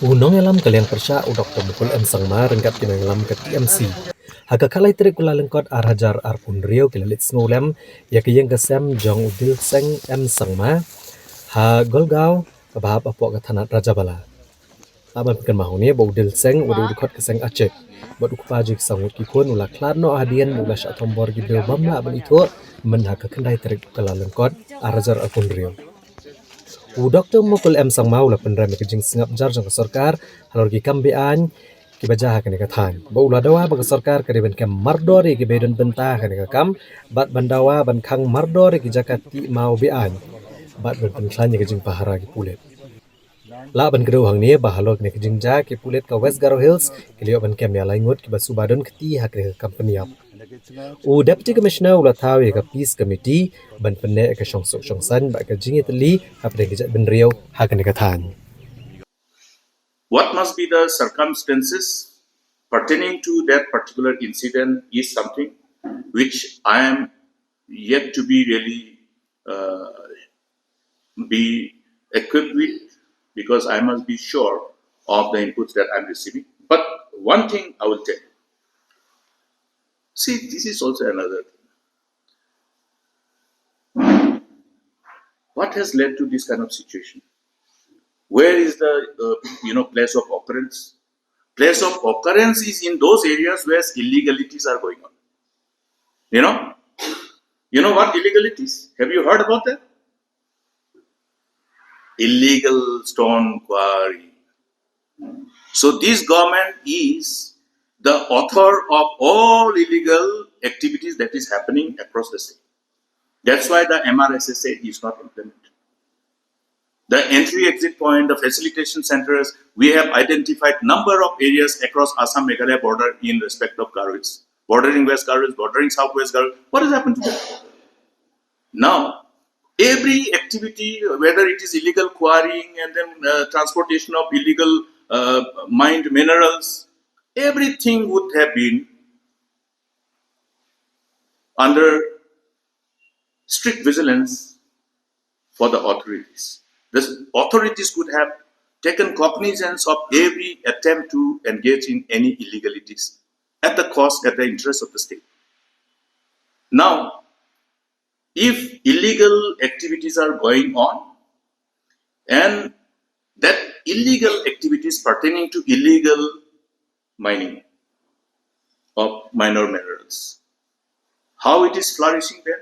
Unong elam kaliang persya u Dr. Mukul Sangma rengkat kinong elam ke TMC. Haka kalai terik kula lengkot arhajar arpundrio kila Leit Sngewlem ya kiyeng kesem jong u Dilseng Sangma ha golgau kabahap apok kathanat raja bala. Aban pikan mahuni bo Dilseng u dikot keseng acek. Bot ukpajik sangut kikun ula klan no adien ula syak tombor gibil bamla aban itu men haka kendai terik kula lengkot arhajar arpundrio. U Dr. Mukul Sangma ula penra me kejing singap jar jang sarkar halor gi kam bian ki baja ka ne kathan bo ula dawa ba sarkar ka ben kam mardori ki bedon benta ka ne kam bat bandawa ban khang mardori ki jakati mau bian bat ben penkhlan ni kejing pahara ki pulet la ban gro hang ne ba halok ne kejing ja ki pulet ka West Garo Hills ki lio ban kam ya laingut ki basu badon keti hak ne kam Pyniap. U Deputy Commissioner ula thawi ka Peace Committee ban penne ka shongsan ba ka jingi tli apre ki ben riau hak ne kathan. What must be the circumstances pertaining to that particular incident is something which I am yet to be really be equipped with, because I must be sure of the inputs that I'm receiving. But one thing I will tell you. See, this is also another thing. What has led to this kind of situation? Where is the place of occurrence? Place of occurrence is in those areas where illegalities are going on. You know what illegalities? Have you heard about that? Illegal stone quarry. So this government is the author of all illegal activities that is happening across the state. That's why the MRSSA is not implemented. The entry-exit point, the facilitation centers, we have identified number of areas across Assam-Meghalaya border in respect of Garos, bordering West Garos, bordering Southwest Garos. What has happened to them? Now, every activity, whether it is illegal quarrying and then transportation of illegal mined minerals, everything would have been under strict vigilance for the authorities. The authorities could have taken cognizance of every attempt to engage in any illegalities at the cost, at the interest of the state. Now, if illegal activities are going on and that illegal activities pertaining to illegal mining of minor minerals, how it is flourishing there?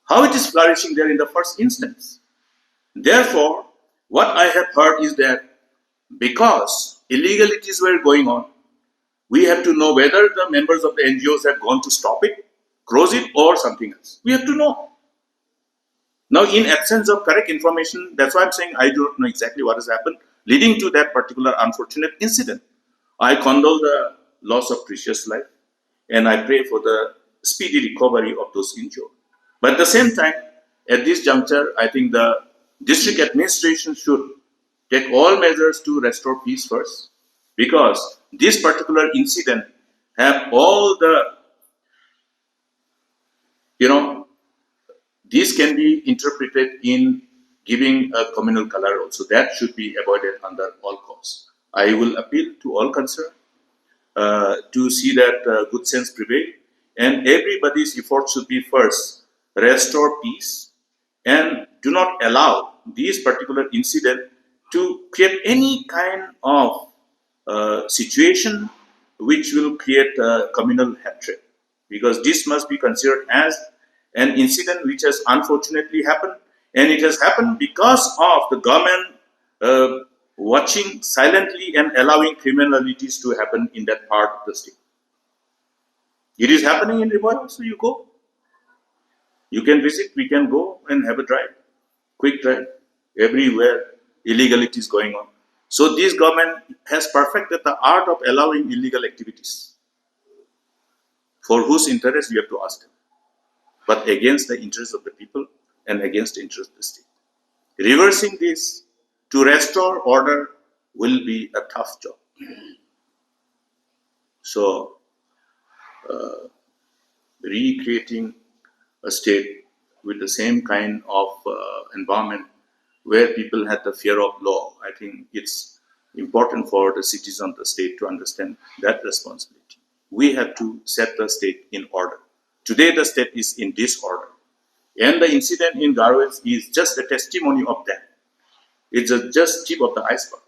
How it is flourishing there in the first instance? Therefore, what I have heard is that because illegalities were going on, we have to know whether the members of the NGOs have gone to stop it, close it, or something else. We have to know. Now, in absence of correct information, that's why I'm saying I do not know exactly what has happened, leading to that particular unfortunate incident. I condole the loss of precious life, and I pray for the speedy recovery of those injured. But at the same time, at this juncture, I think the district administration should take all measures to restore peace first, because this particular incident have all the, this can be interpreted in giving a communal color also. That should be avoided under all costs. I will appeal to all concerned to see that good sense prevail, and everybody's effort should be first, restore peace, and do not allow this particular incident to create any kind of situation which will create communal hatred, because this must be considered as an incident which has unfortunately happened, and it has happened because of the government watching silently and allowing criminalities to happen in that part of the state. It is happening in Rivera, so you go. You can visit, we can go and have a drive, quick drive, everywhere illegality is going on. So this government has perfected the art of allowing illegal activities. For whose interest, we have to ask them. But against the interest of the people and against the interest of the state. Reversing this to restore order will be a tough job. So, recreating a state with the same kind of environment where people had the fear of law, I think it's important for the citizen of the state to understand that responsibility. We have to set the state in order. Today, the state is in disorder. And the incident in Garwets is just a testimony of that. It's just tip of the iceberg.